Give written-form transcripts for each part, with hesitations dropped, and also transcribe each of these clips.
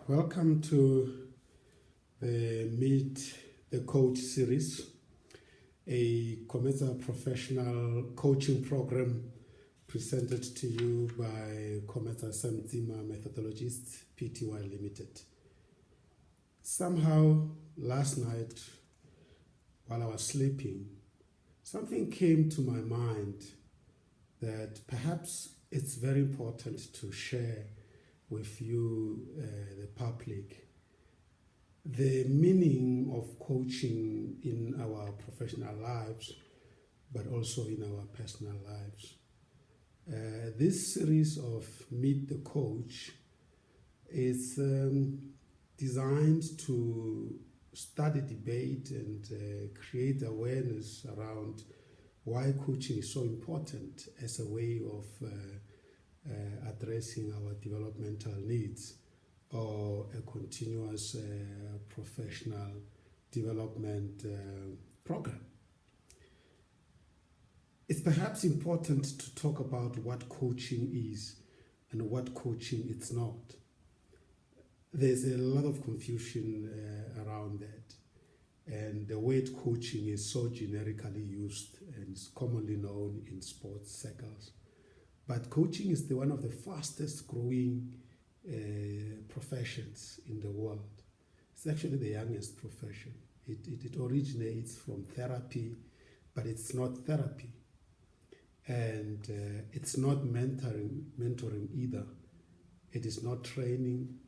Welcome to the Meet the Coach series, a Cometa professional coaching program presented to you by Cometa Samtima Methodologists Pty Limited. Somehow last night while I was sleeping, something came to my mind that perhaps it's very important to share with you, the public, the meaning of coaching in our professional lives, but also in our personal lives. This series of Meet the Coach is designed to study, debate, and create awareness around why coaching is so important as a way of addressing our developmental needs or a continuous professional development program. It's perhaps important to talk about what coaching is and what coaching is not. There's a lot of confusion around that, and the word coaching is so generically used and is commonly known in sports circles. But coaching is one of the fastest growing professions in the world. It's actually the youngest profession. It originates from therapy, but it's not therapy. And it's not mentoring either. It is not training,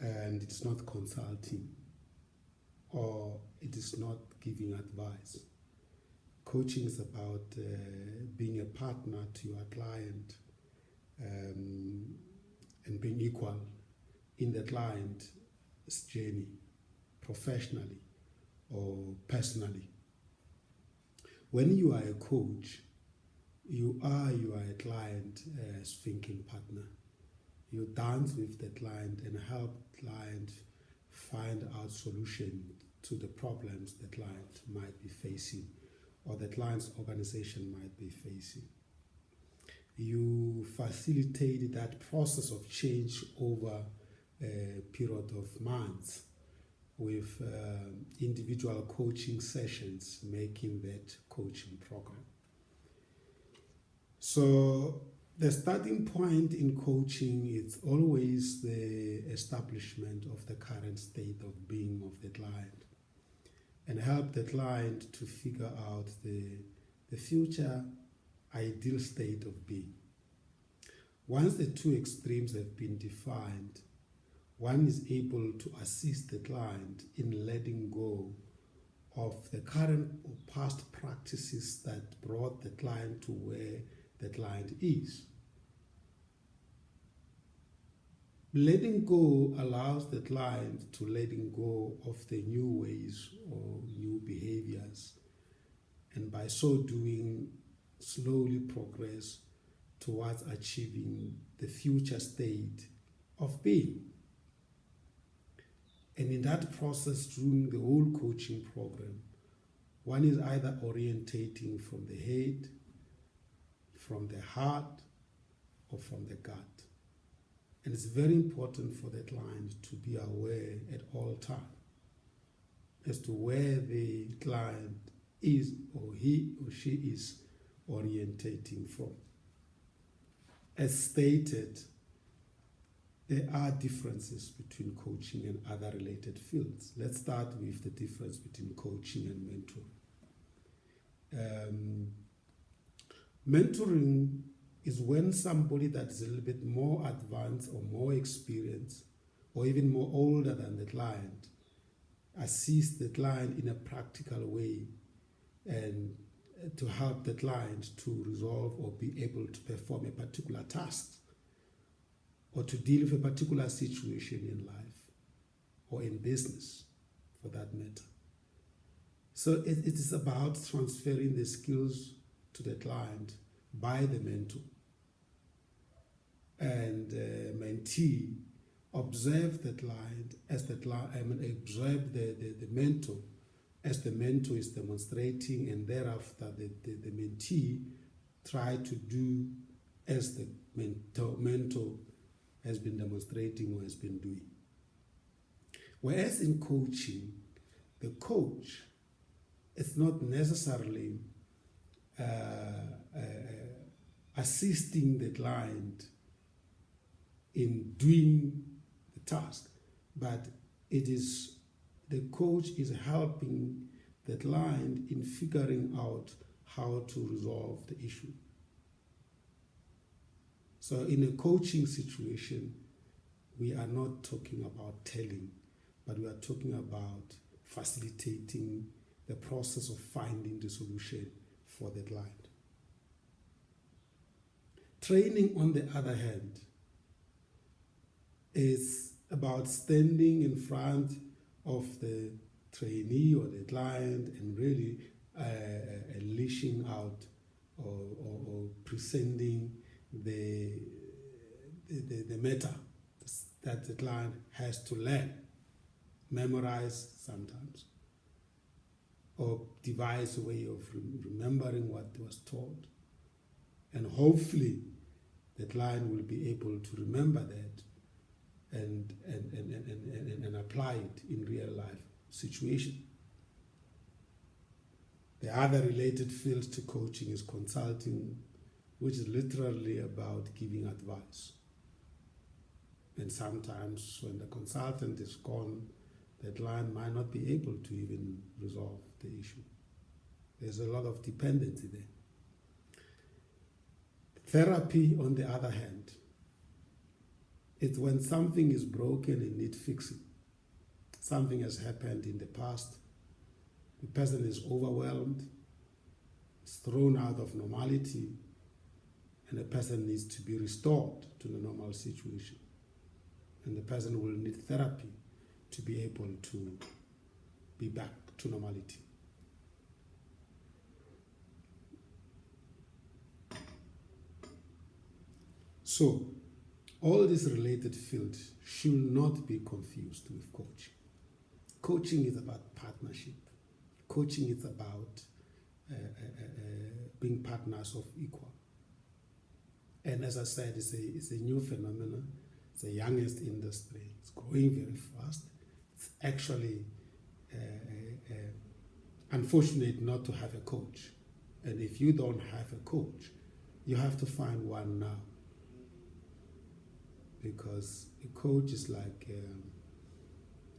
and it's not consulting, or it is not giving advice. Coaching is about being a partner to your client and being equal in the client's journey, professionally or personally. When you are a coach, you are a client thinking partner. You dance with the client and help the client find out solutions to the problems the client might be facing or the client's organization might be facing. You facilitate that process of change over a period of months with individual coaching sessions, making that coaching program. So the starting point in coaching is always the establishment of the current state of being of the client, and help the client to figure out the future ideal state of being. Once the two extremes have been defined, one is able to assist the client in letting go of the current or past practices that brought the client to where the client is. Letting go allows the client to letting go of the new ways or new behaviors, and by so doing, slowly progress towards achieving the future state of being. And in that process, during the whole coaching program, one is either orientating from the head, from the heart, or from the gut. And it's very important for the client to be aware at all times as to where the client is, or he or she is orientating from. As stated, there are differences between coaching and other related fields. Let's start with the difference between coaching and mentoring. Mentoring is when somebody that's a little bit more advanced or more experienced or even more older than the client assists the client in a practical way and to help the client to resolve or be able to perform a particular task or to deal with a particular situation in life or in business for that matter. So it is about transferring the skills to the client by the mentor, and mentee observe the client as the client, observe the mentor as the mentor is demonstrating, and thereafter the mentee try to do as the mentor has been demonstrating or has been doing. Whereas in coaching, the coach is not necessarily assisting the client in doing the task, but it is the coach is helping the client in figuring out how to resolve the issue. So in a coaching situation, we are not talking about telling, but we are talking about facilitating the process of finding the solution for the client. Training, on the other hand, is about standing in front of the trainee or the client and really leashing out or presenting the matter that the client has to learn, memorize sometimes, or devise a way of remembering what was taught. And hopefully the client will be able to remember that and apply it in real life situation. The other related field to coaching is consulting, which is literally about giving advice. And sometimes when the consultant is gone, the client might not be able to even resolve the issue. There's a lot of dependency there. Therapy, on the other hand, it's when something is broken and needs fixing. Something has happened in the past. The person is overwhelmed, is thrown out of normality, and the person needs to be restored to the normal situation. And the person will need therapy to be able to be back to normality. So, all these related fields should not be confused with coaching. Coaching is about partnership. Coaching is about being partners of equal. And as I said, it's a new phenomenon. It's the youngest industry. It's growing very fast. It's actually unfortunate not to have a coach. And if you don't have a coach, you have to find one now. Because a coach is like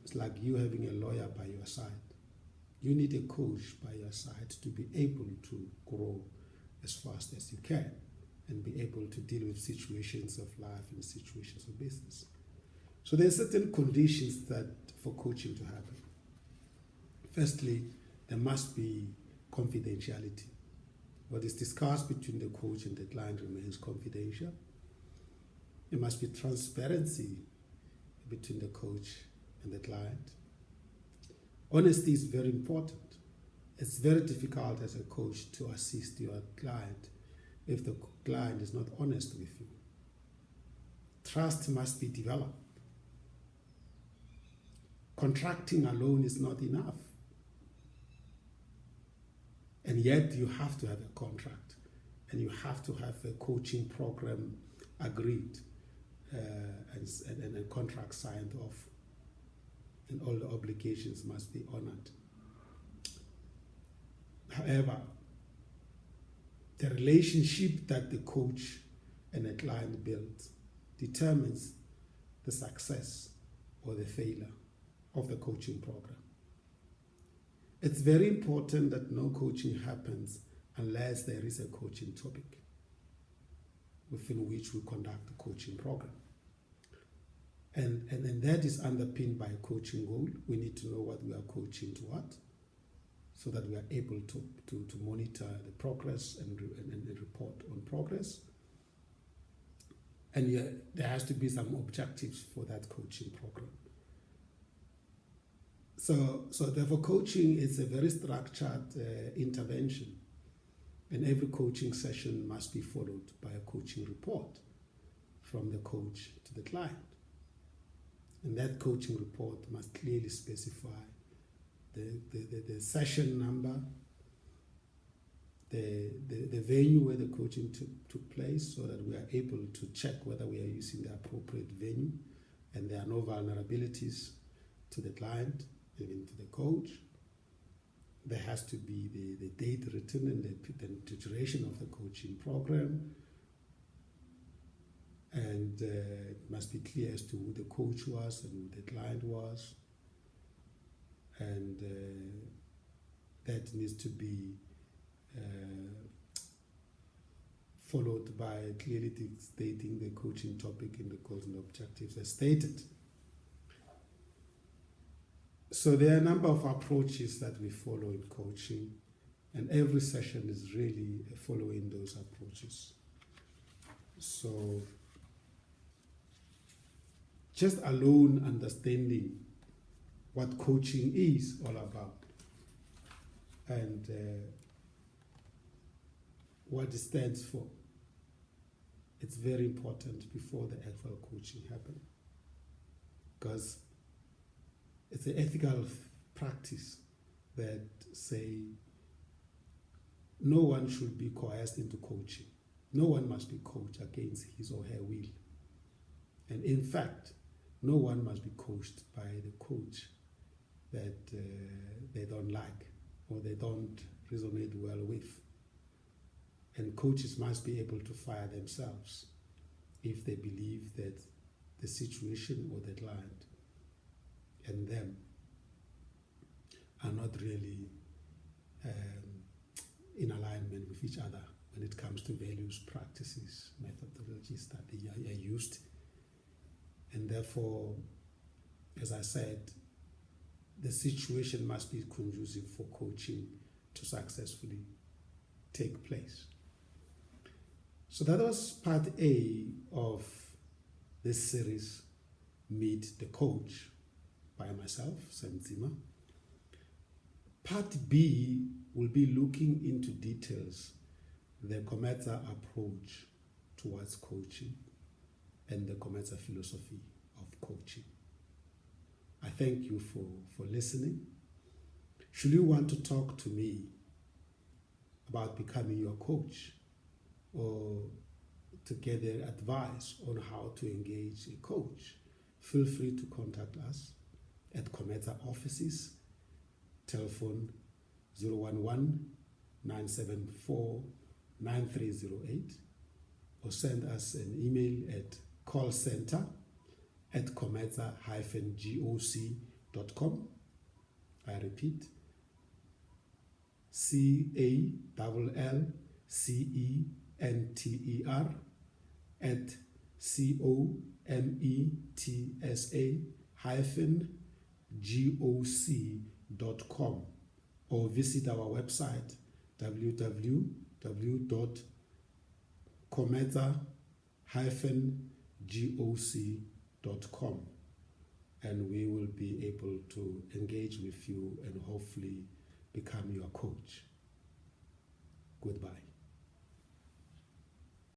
it's like you having a lawyer by your side. You need a coach by your side to be able to grow as fast as you can and be able to deal with situations of life and situations of business. So there are certain conditions that for coaching to happen. Firstly, there must be confidentiality. What is discussed between the coach and the client remains confidential. There must be transparency between the coach and the client. Honesty is very important. It's very difficult as a coach to assist your client if the client is not honest with you. Trust must be developed. Contracting alone is not enough. And yet you have to have a contract and you have to have a coaching program agreed and a contract signed off. And all the obligations must be honored. However, the relationship that the coach and the client build determines the success or the failure of the coaching program. It's very important that no coaching happens unless there is a coaching topic within which we conduct the coaching program. And that is underpinned by a coaching goal. We need to know what we are coaching to what, so that we are able to monitor the progress and report on progress. And there has to be some objectives for that coaching program. So therefore, coaching is a very structured intervention, and every coaching session must be followed by a coaching report from the coach to the client. And that coaching report must clearly specify the session number, the venue where the coaching took place, so that we are able to check whether we are using the appropriate venue and there are no vulnerabilities to the client, even to the coach. There has to be the date written and the duration of the coaching program. And it must be clear as to who the coach was and who the client was. And that needs to be followed by clearly stating the coaching topic in the goals and objectives as stated. So there are a number of approaches that we follow in coaching, and every session is really following those approaches. So just alone understanding what coaching is all about and what it stands for, it's very important before the actual coaching happens, because it's an ethical practice that say no one should be coerced into coaching. No one must be coached against his or her will. And in fact, no one must be coached by the coach that they don't like or they don't resonate well with. And coaches must be able to fire themselves if they believe that the situation or the client and them are not really in alignment with each other when it comes to values, practices, methodologies that they are used. And therefore, as I said, the situation must be conducive for coaching to successfully take place. So that was part A of this series, Meet the Coach, by myself, Sam Zima. Part B will be looking into details, the COMETSA approach towards coaching and the COMETSA philosophy of coaching. I thank you for listening. Should you want to talk to me about becoming your coach or to get their advice on how to engage a coach, feel free to contact us at COMETSA offices, telephone 011-974-9308, or send us an email at callcenter@cometsa-goc.com. I repeat, CALLCENTER@COMETSA-GOC.com, or visit our website www.cometsa-goc.com, and we will be able to engage with you and hopefully become your coach. Goodbye.